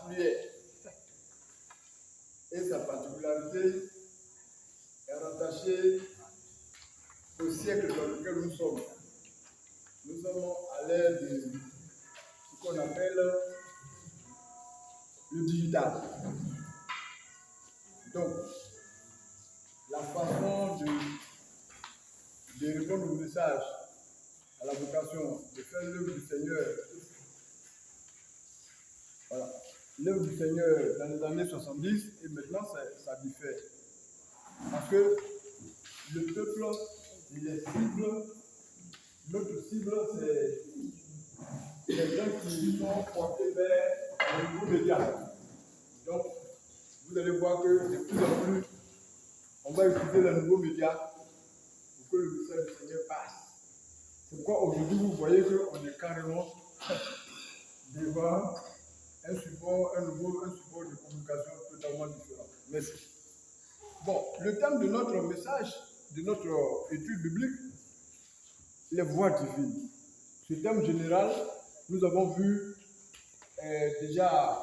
particulière. Et sa particularité est rattachée au siècle dans lequel nous sommes. Nous sommes à l'ère de ce qu'on appelle le digital. Donc, la façon de répondre au message, à la vocation, de faire l'œuvre du Seigneur. Voilà. L'œuvre du Seigneur dans les années 70 et maintenant ça diffère. Parce que le peuple, il est cible. Notre cible, c'est les gens qui sont portés vers les nouveaux médias. Donc, vous allez voir que de plus en plus, on va utiliser les nouveaux médias pour que le message du Seigneur passe. C'est pourquoi aujourd'hui, vous voyez qu'on est carrément devant un support de communication totalement différent. Merci. Bon, le thème de notre message, de notre étude biblique, les voies divines. Ce thème général, nous avons vu déjà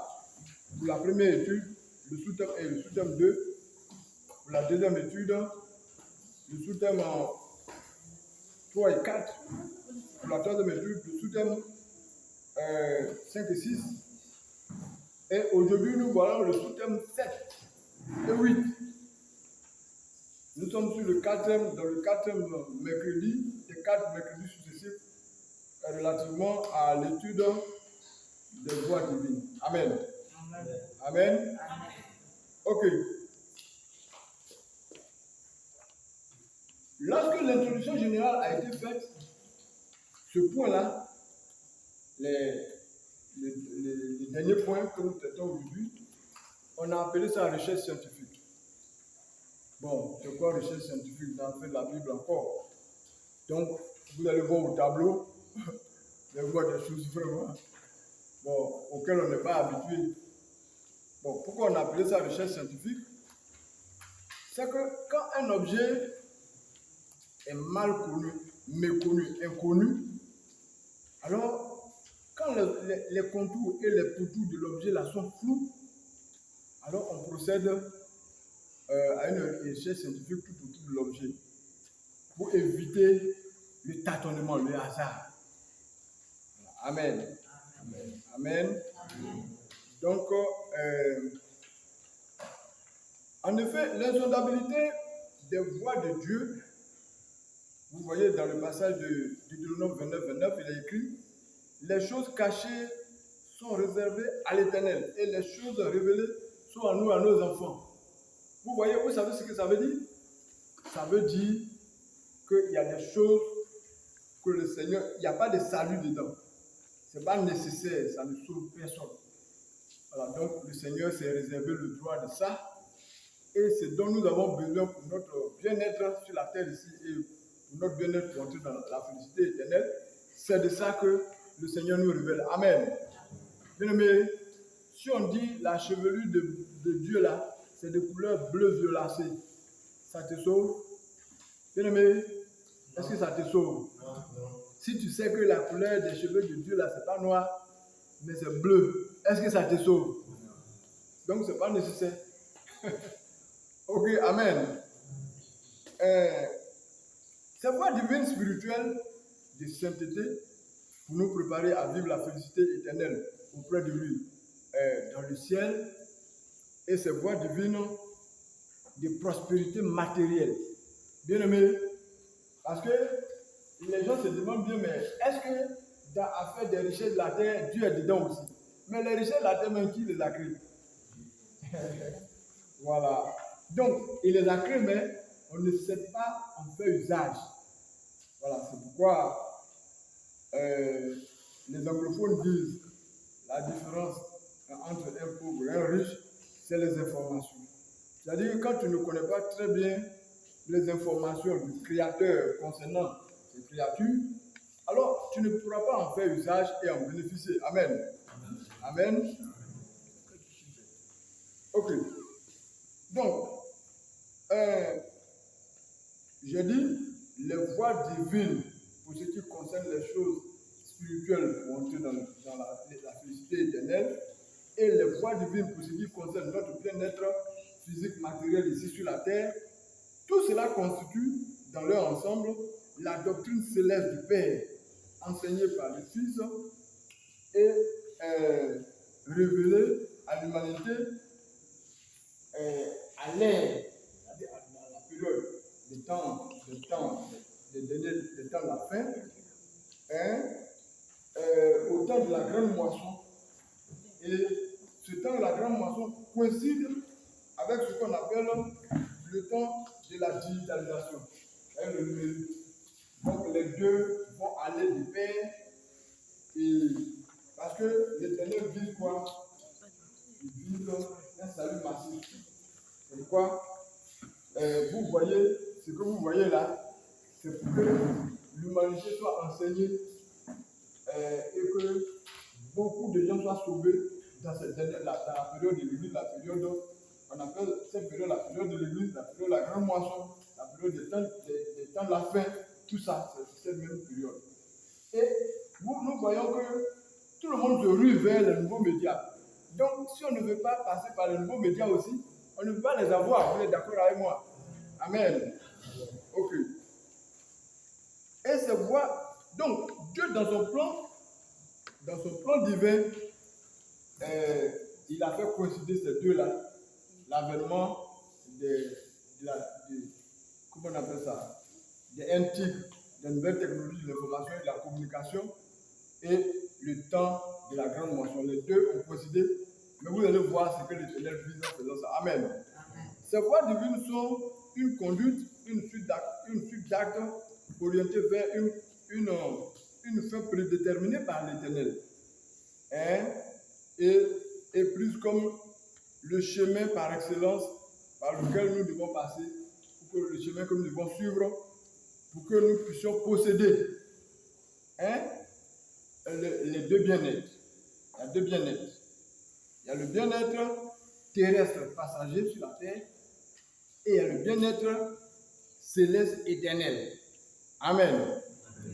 pour la première étude, le sous-thème 1 et le sous-thème 2. Pour la deuxième étude, le sous-thème 3 et 4. Pour la troisième étude, le sous-thème 5 et 6. Et aujourd'hui, nous voyons le sous-thème 7 et 8. Nous sommes sur dans le quatrième mercredi, des 4 mercredis successifs, relativement à l'étude des voies divines. Amen. Amen. Amen. Amen. Ok. Lorsque l'introduction générale a été faite, ce point-là, les derniers points que nous traitons aujourd'hui, on a appelé ça recherche scientifique. Bon, c'est quoi recherche scientifique dans la Bible encore? Donc, vous allez voir au tableau, vous allez voir des choses vraiment auxquelles on n'est pas habitué. Bon, pourquoi on a appelé ça recherche scientifique? C'est que quand un objet est mal connu, méconnu, inconnu, alors quand les contours et les pourtours de l'objet là sont flous, alors on procède à une recherche scientifique tout autour de l'objet pour éviter le tâtonnement, le hasard. Amen. Amen. Amen. Amen. Donc, en effet, l'insondabilité des voies de Dieu, vous voyez dans le passage de Deutéronome 29, il est écrit: les choses cachées sont réservées à l'Éternel et les choses révélées sont à nous, à nos enfants. Vous voyez, vous savez ce que ça veut dire? Ça veut dire qu'il y a des choses que le Seigneur, il n'y a pas de salut dedans. Ce n'est pas nécessaire, ça ne sauve personne. Voilà, donc le Seigneur s'est réservé le droit de ça. Et ce dont nous avons besoin pour notre bien-être sur la terre ici et pour notre bien-être pour entrer dans la félicité éternelle, c'est de ça que le Seigneur nous révèle. Amen. Bien-aimé, si on dit la chevelure de Dieu là, c'est de couleur bleu violacé, ça te sauve? Bien-aimé, est-ce que ça te sauve? Non. Si tu sais que la couleur des cheveux de Dieu là, c'est pas noir, mais c'est bleu, est-ce que ça te sauve? Non. Donc c'est pas nécessaire. Ok, amen. Ces voies divines spirituelles de sainteté pour nous préparer à vivre la félicité éternelle auprès de lui dans le ciel, et ces voies divines de prospérité matérielle. Bien aimé, parce que les gens se demandent bien, mais est-ce que dans l'affaire des richesses de la terre, Dieu est dedans aussi? Mais les richesses de la terre, même qui les a créées? Voilà. Donc, il les a créées, mais on ne sait pas en faire usage. Voilà, c'est pourquoi les anglophones disent la différence entre un pauvre et un riche, c'est les informations. C'est-à-dire que quand tu ne connais pas très bien les informations du Créateur concernant ces créatures, alors tu ne pourras pas en faire usage et en bénéficier. Amen. Amen. Ok. Donc, j'ai dit les voies divines pour ce qui concerne les choses spirituelles pour entrer dans la félicité éternelle. et les voies divines pour ce qui concerne notre bien-être physique, matériel ici sur la terre, tout cela constitue dans leur ensemble la doctrine céleste du Père, enseignée par le Fils et révélée à l'humanité à l'ère, c'est-à-dire à la période des temps de la fin, hein, au temps de la grande moisson. Et ce temps de la grande moisson coïncide avec ce qu'on appelle le temps de la digitalisation, hein, le numérique. Donc les deux vont aller de pair, et parce que l'Éternel vise quoi? Il vise un salut massif. C'est pourquoi vous voyez, ce que vous voyez là, c'est pour que l'humanité soit enseignée et que beaucoup de gens soient sauvés dans la période de l'Église, la période, on appelle cette période la période de l'Église, la période de la grande moisson, la période des temps de la fin, tout ça, c'est cette même période. Et nous voyons que tout le monde se rue vers les nouveaux médias. Donc, si on ne veut pas passer par les nouveaux médias aussi, on ne peut pas les avoir. Vous êtes d'accord avec moi? Amen. Ok. Et ces voies, donc, Dieu dans son plan divin, il a fait coïncider ces deux-là, l'avènement comment on appelle ça, des NTIC, des nouvelles technologies de l'information et de la communication, et le temps de la grande moisson. Les deux ont coïncidé, mais vous allez voir ce que l'Éternel vise en faisant ça. Amen. Amen. Ces voies divines sont une conduite, une suite d'actes orientés vers une fin prédéterminée par l'Éternel. Hein? Et plus comme le chemin par excellence par lequel nous devons passer, pour que le chemin que nous devons suivre, pour que nous puissions posséder, hein, les deux bien-être. Il y a deux bien-être. Il y a le bien-être terrestre passager sur la terre et il y a le bien-être céleste éternel. Amen.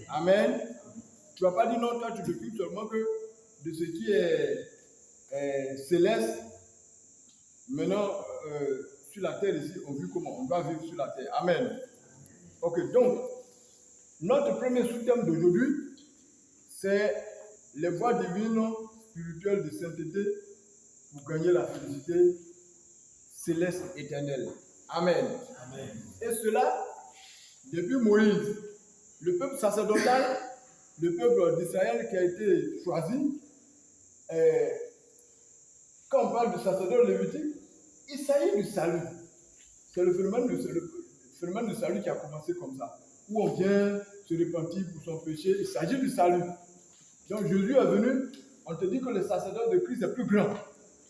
Amen. Tu ne vas pas dire non, toi tu t'occupes seulement que de ce qui est céleste. Maintenant, sur la terre ici, on vit comment on doit vivre sur la terre. Amen. Ok, donc, notre premier sous-thème d'aujourd'hui, c'est les voies divines spirituelles de sainteté pour gagner la félicité céleste éternelle. Amen. Amen. Et cela, depuis Moïse, le peuple sacerdotal, le peuple d'Israël qui a été choisi, quand on parle du sacerdoce lévitique, il s'agit du salut. C'est le phénomène du salut qui a commencé comme ça, où on vient se repentir pour son péché. Il s'agit du salut. Donc Jésus est venu, on te dit que le sacerdoce de Christ est plus grand.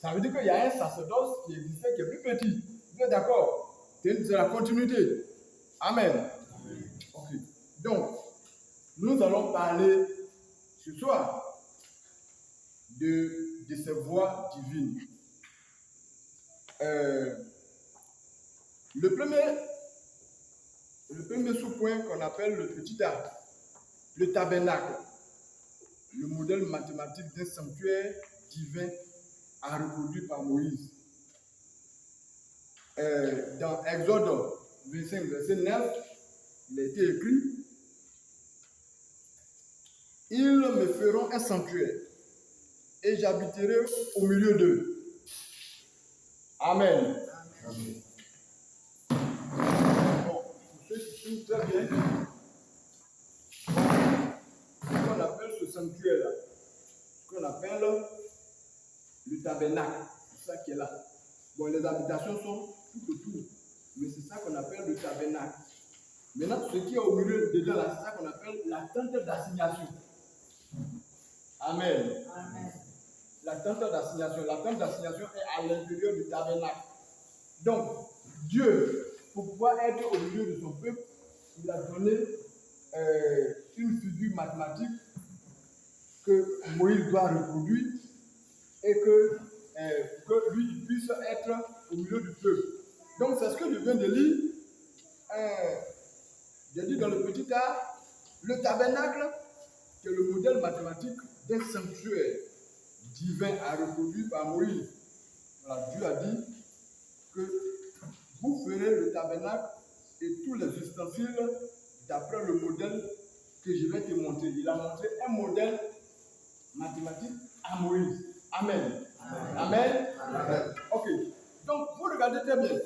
Ça veut dire qu'il y a un sacerdoce qui existait qui est plus petit. Vous êtes d'accord? C'est la continuité. Amen. Amen. Ok. Donc, nous allons parler ce soir de ces voies divines. Le premier sous-point qu'on appelle le petit arc, le tabernacle, le modèle mathématique d'un sanctuaire divin a reproduit par Moïse. Dans Exode 25, verset 9, il a été écrit: ils me feront un sanctuaire et j'habiterai au milieu d'eux. Amen. Amen. Bon, pour ceux qui suivent très bien, ce qu'on appelle ce sanctuaire-là, ce qu'on appelle le tabernacle, c'est ça qui est là. Bon, les habitations sont tout autour, mais c'est ça qu'on appelle le tabernacle. Maintenant, ce qui est au milieu dedans là, c'est ça qu'on appelle la tente d'assignation. Amen. Amen. La tente d'assignation. La tente d'assignation est à l'intérieur du tabernacle. Donc, Dieu, pour pouvoir être au milieu de son peuple, il a donné une figure mathématique que Moïse doit reproduire et que lui puisse être au milieu du peuple. Donc, c'est ce que je viens de lire. J'ai dit dans le petit art, le tabernacle, qui est le modèle mathématique d'un sanctuaire divin a reproduit par Moïse. Voilà, Dieu a dit que vous ferez le tabernacle et tous les ustensiles d'après le modèle que je vais te montrer. Il a montré un modèle mathématique à Moïse. Amen. Amen. Amen. Ok. Donc, vous regardez très bien.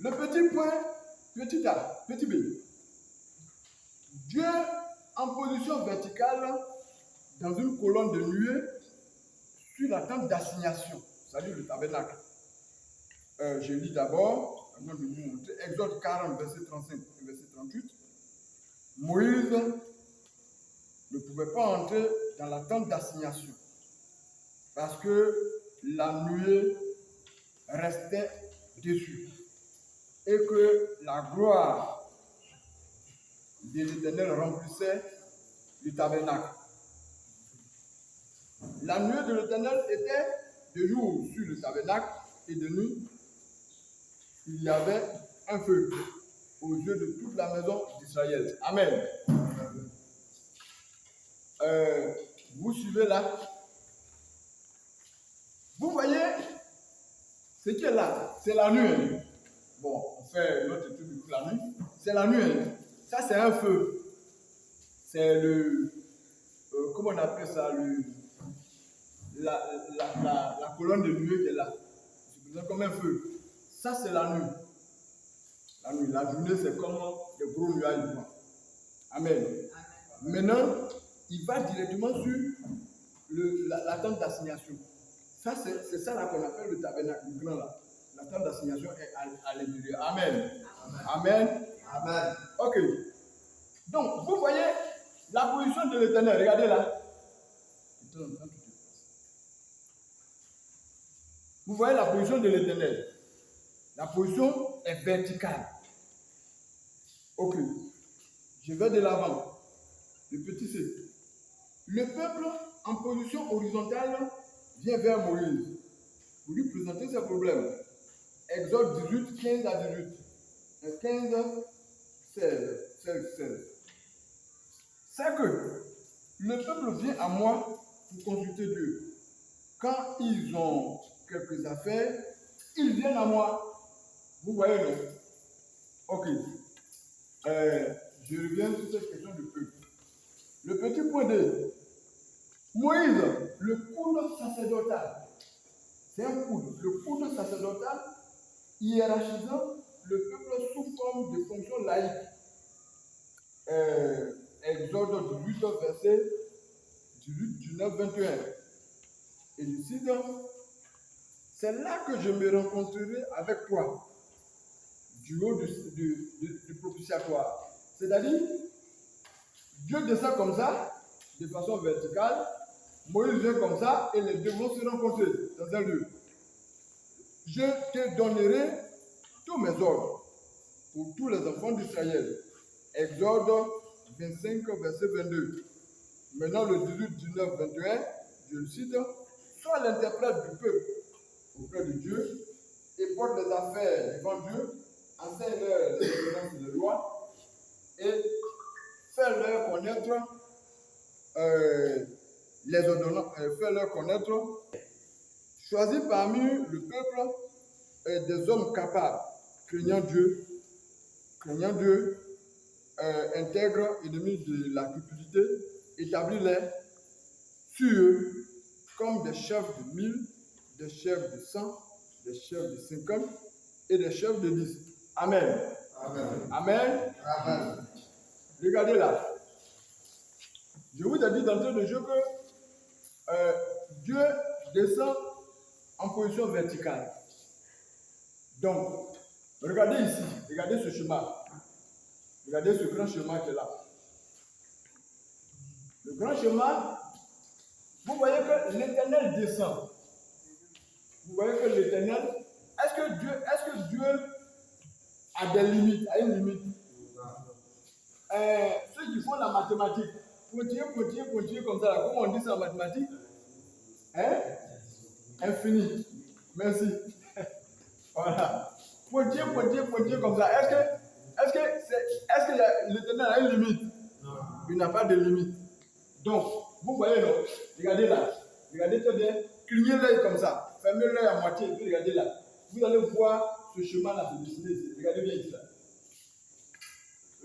Le petit point, petit A, petit B. Dieu en position verticale dans une colonne de nuée sur la tente d'assignation, c'est-à-dire le tabernacle. Je lis d'abord, avant de vous montrer, Exode 40, verset 35 et verset 38. Moïse ne pouvait pas entrer dans la tente d'assignation parce que la nuée restait dessus et que la gloire de l'Éternel remplissait le tabernacle. La nuée de l'Éternel était de jour sur le tabernacle et de nuit, il y avait un feu aux yeux de toute la maison d'Israël. Amen. Vous suivez là? Vous voyez ce qui est là, c'est la nuit. Bon, on fait notre étude pour la nuit. C'est la nuit. Ça, c'est un feu. C'est le... comment on appelle ça? La colonne de nuée qui est là. C'est comme un feu. Ça, c'est la nuit. La nuit. La journée, c'est comme des gros nuages. Amen. Maintenant, il va directement sur la tente d'assignation. Ça, c'est ça là qu'on appelle le tabernacle, le grand là. La tente d'assignation est à l'intérieur. Amen. Amen. Amen. Ok. Donc, vous voyez la position de l'Éternel. Regardez là. Vous voyez la position de l'Éternel. La position est verticale. Ok. Je vais de l'avant. Le petit C. Le peuple en position horizontale vient vers Moïse pour lui présenter ses problèmes. Exode 18, 15 à 18. 15, 16. C'est que le peuple vient à moi pour consulter Dieu. Quand ils ont quelques affaires, ils viennent à moi. Vous voyez, non? Ok. Je reviens sur cette question du peuple. Le petit point 2. Moïse, le coude sacerdotal. C'est un coude. Le coude sacerdotal hiérarchisant le peuple sous forme de fonction laïque. Exode 18, verset 18, 19, 21. Et il dit, c'est là que je me rencontrerai avec toi, du haut du propitiatoire. C'est-à-dire, Dieu descend comme ça, de façon verticale, Moïse vient comme ça, et les deux vont se rencontrer dans un lieu. Je te donnerai tous mes ordres pour tous les enfants d'Israël. Exode 25, verset 22. Maintenant, le 18, 19, 21, je le cite, sois l'interprète du peuple auprès de Dieu et porte les affaires devant Dieu, enseigne-leur les ordonnances de loi et fais-leur connaître les ordonnances, fais-leur connaître. Choisis parmi le peuple des hommes capables, craignant Dieu, intègres, ennemis de la cupidité, établis-les sur eux comme des chefs de 1000, des chefs de 100, des chefs de 50 et des chefs de 10. Amen. Amen. Amen. Amen. Regardez là. Je vous ai dit d'entrée de jeu que Dieu descend en position verticale. Donc, regardez ici, regardez ce chemin. Regardez ce grand chemin qui est là. Le grand chemin, vous voyez que l'Éternel descend. Vous voyez que l'Éternel, est-ce que Dieu a des limites, a une limite? Ceux qui font la mathématique, continuez comme ça, comment on dit ça en mathématiques? Hein? Infini. Merci. Voilà. Continuez comme ça. Est-ce que l'Éternel a une limite? Non. Il n'a pas de limite. Donc, vous voyez, non? Regardez là. Regardez très bien. Clignez l'œil comme ça. Fermez l'œil à moitié et puis regardez là. Vous allez voir ce chemin-là se dessiner ici. Regardez bien ici là.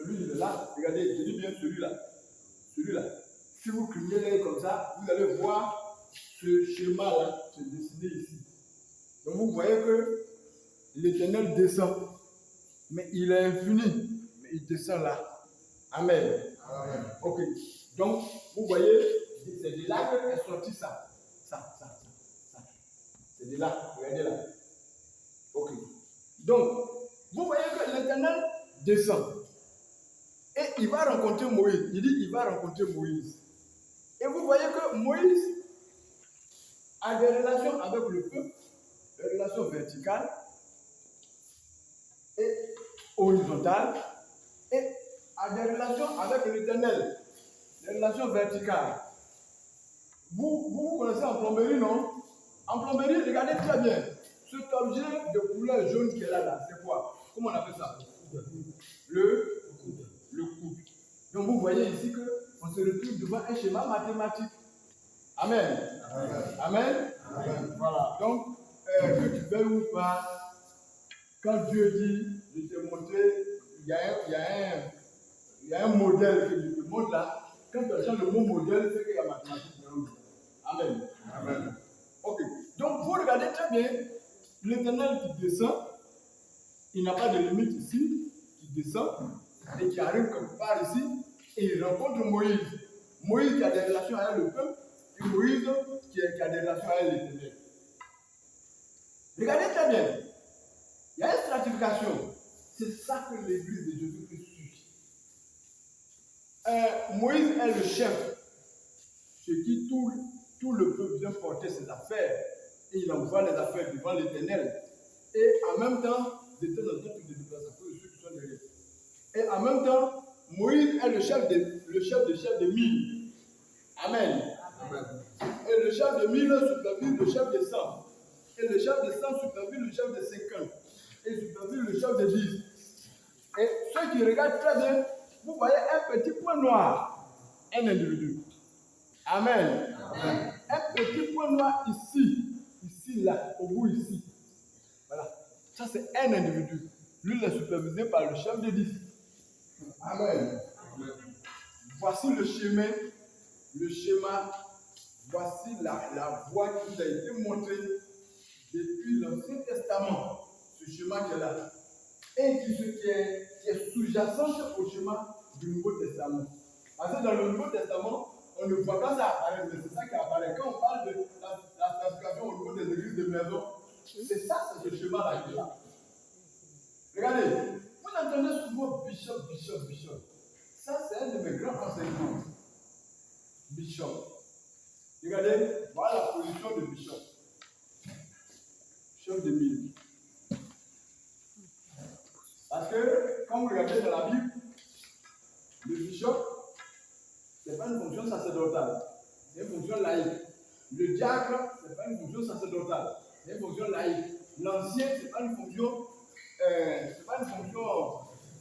Lui, il est là. Regardez, je dis bien celui-là. Celui-là. Si vous clignez l'œil comme ça, vous allez voir ce schéma-là se dessiner ici. Donc vous voyez que l'Éternel descend. Mais il est infini. Mais il descend là. Amen. Amen. Ok. Donc, vous voyez, c'est de là qu'est sorti ça. Ça. C'est de là. Regardez là. Ok. Donc, vous voyez que l'Éternel descend. Et il va rencontrer Moïse. Il dit il va rencontrer Moïse. Et vous voyez que Moïse a des relations avec le peuple, des relations verticales et horizontales, et a des relations avec l'Éternel, des relations verticales. Vous connaissez en plomberie, non? En plomberie, regardez très bien. Cet objet de couleur jaune qui est là, c'est quoi? Comment on appelle ça? Le coude. Donc vous voyez ici qu'on se retrouve devant un schéma mathématique. Amen. Amen. Voilà. Donc, que tu veuilles ou pas, quand Dieu dit, je t'ai montré, il y a un modèle que je te montre là. Quand tu as le mot modèle, c'est qu'il y a mathématique. Amen. Amen. Ok. Donc, vous regardez très bien, l'Éternel qui descend, il n'a pas de limite ici, qui descend et qui arrive quelque part ici, et il rencontre Moïse. Moïse qui a des relations avec le peuple, et Moïse qui a des relations avec l'Éternel. Regardez très bien. Il y a une stratification. C'est ça que l'église de Jésus-Christ suit. Moïse est le chef, chez qui tout le peuple vient porter ses affaires. Et il envoie les affaires devant l'Éternel. Et en même temps, j'étais dans un truc de déplacement de ceux qui sont derrière. Et en même temps, Moïse est le chef de mille. Amen. Amen. Et le chef de mille supervise le chef de 100. Et le chef de 100 supervise le chef de 50. Et supervise le chef de 10. Et ceux qui regardent très bien, vous voyez un petit point noir. Un individu. Amen. Amen. Un petit point noir ici, là, au bout ici. Voilà. Ça, c'est un individu. Lui, il est supervisé par le chef de 10. Amen. Amen. Voici le schéma, voici la voie qui nous a été montrée depuis l'Ancien Testament, ce schéma qui est là, et qui est sous-jacente au schéma du Nouveau Testament. Parce que dans le Nouveau Testament, on ne voit pas ça apparaître, mais c'est ça qui apparaît. Quand on parle de la transformation au niveau des églises de maison, c'est ça, c'est ce schéma-là qui est là. Regardez, vous entendez souvent bishop. Ça, c'est un de mes grands enseignements. Bishop. Regardez, voilà la position de bishop. Bishop de mille. Parce que, quand vous regardez dans la Bible, le bishop, ce n'est pas une fonction sacerdotale, c'est une fonction laïque. Le diacre, ce n'est pas une fonction sacerdotale, c'est une fonction laïque. L'ancien, ce n'est pas une fonction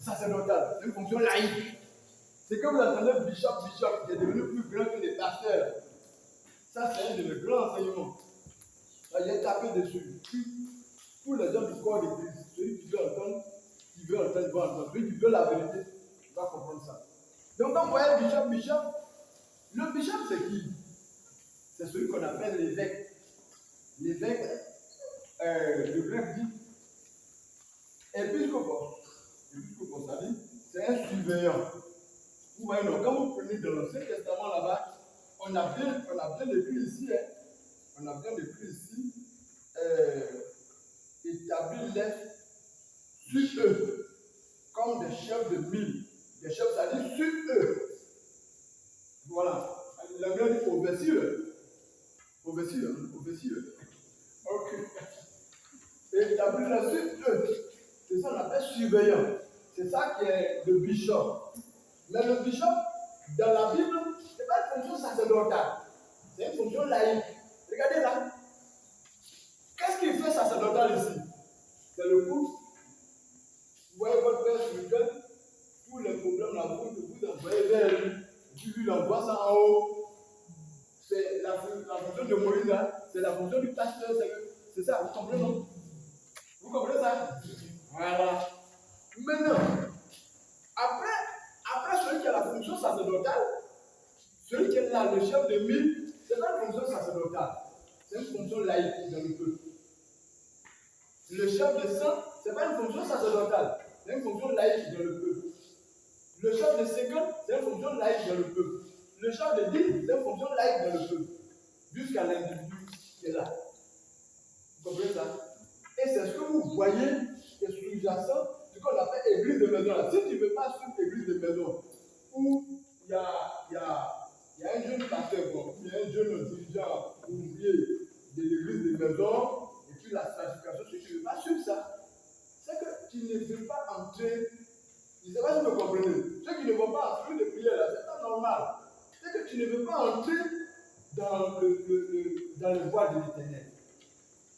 sacerdotale, c'est une fonction laïque. C'est que vous entendez bishop, qui est devenu plus grand que les pasteurs. Ça, c'est un de mes grands enseignements. J'ai tapé dessus. Tous les gens du corps de Christ, celui qui veut entendre, va entendre. Celui qui veut la vérité, va comprendre ça. Donc, quand vous voyez bishop, le bishop, c'est qui? C'est celui qu'on appelle l'évêque. L'évêque, le grec dit épiscopos. Épiscopos, ça dit, c'est un surveillant. Vous voyez, donc, quand vous prenez dans l'Ancien Testament là-bas, on a bien écrit ici, établis-les sur eux, comme des chefs de mille. Des chefs, ça dit sur eux. Voilà. L'anglais dit overseer. Ok. Établis-les sur eux. C'est ça qu'on appelle surveillant. C'est ça qui est le bishop. Mais le bishop, dans la Bible, ce n'est pas une fonction sacerdotale. C'est une fonction laïque. Regardez là. Qu'est-ce qu'il fait sacerdotal ici? C'est le couple. Vous voyez votre père spirituel, tous les problèmes là, vous envoyez vers lui. Puis lui, il envoie ça en haut. c'est la fonction de Moïse, c'est la fonction du pasteur, c'est ça, vous comprenez, non? Vous comprenez ça? Voilà. Maintenant, après celui qui a la fonction sacerdotale, celui qui est là, le chef de mille, c'est pas une fonction sacerdotale, c'est une fonction laïque dans le peuple. Le chef de 100, ce n'est pas une fonction sacerdotale, c'est une fonction laïque dans le peuple. Le chef de 50, c'est une fonction laïque dans le peuple. Le chef de 10, c'est une fonction laïque dans le peuple. Jusqu'à l'individu qui est là. Vous comprenez ça? Et c'est ce que vous voyez qui est sous-jacent, ce qu'on appelle église de maison. Là. Si tu ne veux pas suivre église de maison, où il y a un jeune pasteur, il y a un jeune dirigeant ouvrier de l'église de maison, et puis la stratification, si tu ne veux pas suivre ça, c'est que tu ne veux pas entrer. Je ne sais pas si vous me comprenez. Ceux qui ne vont pas entrer de prière, là, c'est pas normal. C'est que tu ne veux pas entrer dans le voie de l'éternel.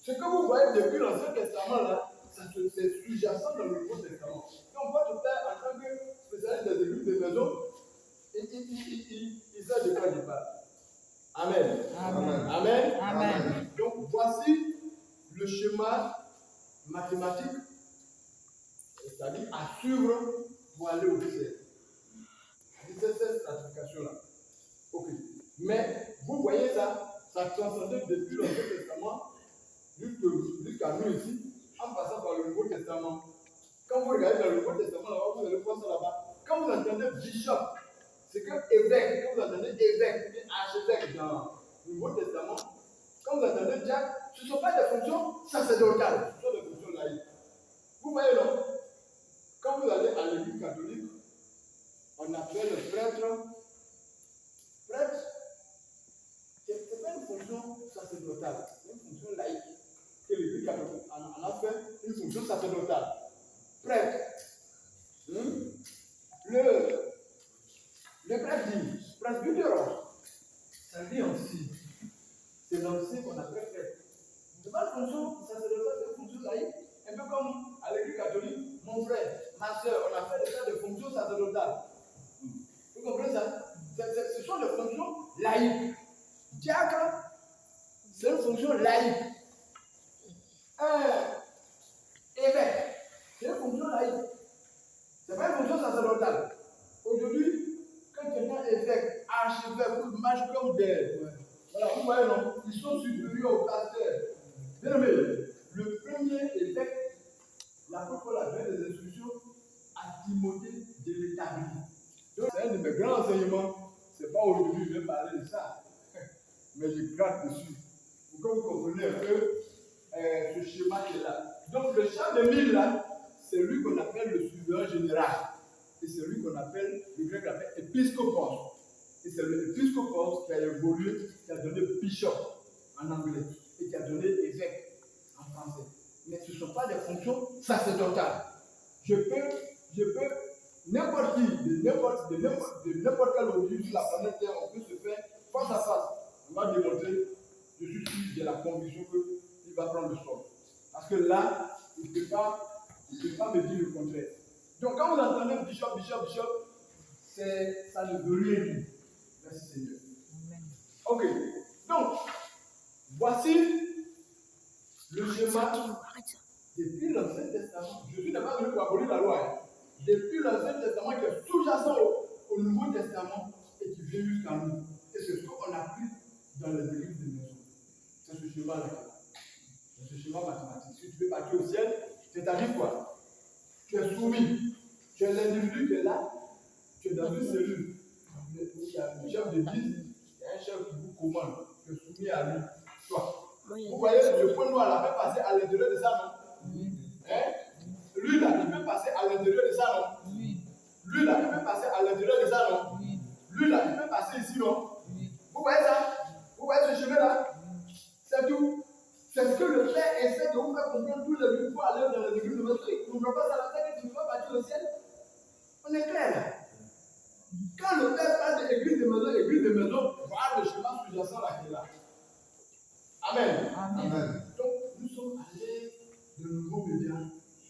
Ce que vous voyez depuis l'Ancien Testament, là, c'est sous-jacent dans le Nouveau Testament. Donc, votre père, en tant que spécialiste des églises de maison, il sait de quoi il parle. Amen. Amen. Amen. Amen. Donc, voici le schéma mathématique, c'est-à-dire à suivre pour aller au ciel. C'est cette stratification-là. Ok. Mais vous voyez ça, ça transcendait depuis l'Ancien Testament jusqu'à nous ici, en passant par le Nouveau Testament. Quand vous regardez dans le Nouveau Testament, là-bas, vous allez voir ça là-bas. Quand vous entendez bishop, c'est que évêque, quand vous entendez évêque, archevêque dans le Nouveau Testament, quand vous entendez diacre, ce ne sont pas des fonctions sacerdotales, ce sont des fonctions laïques. Vous voyez, non? Quand vous allez à l'église catholique, on appelle le prêtre. Prêtre, ce n'est pas une fonction sacerdotale, c'est une fonction laïque. Que l'église catholique en a fait une fonction sacerdotale. Prêtre. Le prêtre dit, presbyteros, ça dit aussi. C'est l'ancien qu'on appelle prêtre. Ce n'est pas une fonction sacerdotale, c'est une fonction laïque. Un peu comme à l'église catholique, mon frère, ma soeur, on a fait des fonctions sacerdotales. Vous comprenez ça? Ce sont des fonctions laïques. Diacre, c'est une fonction laïque. Évêque, c'est une fonction laïque. Ce n'est pas une fonction sacerdotale. Aujourd'hui, quand quelqu'un est évêque, archevêque, ou marche comme des. Voilà, vous voyez, non? Ils sont supérieurs au pasteur. Bien aimé, le premier évêque, l'apôtre Paul a donné des instructions à Timothée de l'établir. Donc, c'est un de mes grands enseignements. Ce n'est pas aujourd'hui que je vais parler de ça. Mais je gratte dessus. Pour que vous compreniez un peu ce schéma qui est là. Donc, le chef de mille, là, c'est lui qu'on appelle le souverain général. Et c'est lui qu'on appelle, le grec appelle épiscopos. Et c'est l'épiscopos qui a évolué, qui a donné bishop en anglais, et qui a donné évêque en français. Mais ce ne sont pas des fonctions sacerdotales. Je peux, n'importe qui, de n'importe quelle origine sur la planète Terre, on peut se faire face à face. On va démontrer, je suis sûr, j'ai la conviction qu'il va prendre le sol. Parce que là, il ne peut pas me dire le contraire. Donc quand vous entendez bishop, ça ne veut rien dire. Merci Seigneur. Ok. Donc, voici le schéma depuis l'Ancien Testament. Jésus n'est pas venu pour abolir la loi. Depuis l'Ancien Testament qui est sous-jacent au Nouveau Testament et qui vient jusqu'à nous. Et c'est ce qu'on applique dans les églises de maison. C'est ce schéma-là. C'est ce schéma mathématique. Si tu veux partir au ciel, c'est-à-dire quoi? Tu es soumis. Tu es l'individu qui est là. Tu es dans une cellule. Il y a un chef de 10, il y a un chef qui vous commande. Tu es soumis à lui. Toi. Vous voyez, le point noir là peut passer à l'intérieur de ça, non? Hein? Lui là, il peut passer à l'intérieur de ça, non? Lui là, il peut passer à l'intérieur de ça, non? Lui là, il peut passer ici, non? Vous voyez ça? Vous voyez ce chemin là? C'est tout. C'est ce que le Père essaie de vous faire comprendre tous les jours pour aller dans les églises de votre église. Vous ne comprenez pas ça, la que tu ne vas pas partir au ciel? On est clair là. Quand le Père parle d'église de maison, voilà le chemin sous-jacent là qui est là. Amen. Amen. Donc, nous sommes allés de nouveaux médias.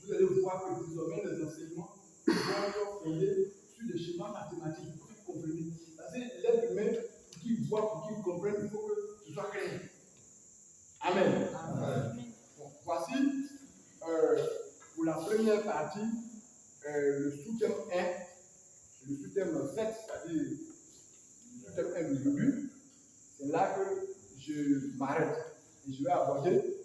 Vous allez voir que désormais les enseignements vont fondés sur des schémas mathématiques pour qu'ils comprennent. Parce que l'être humain, pour qu'il voit, pour qu'il comprenne, il faut Bon, voici pour la première partie le sous-thème 1, le sous-thème 7, c'est-à-dire le sous-thème 1 du début. C'est là que je m'arrête et je vais aborder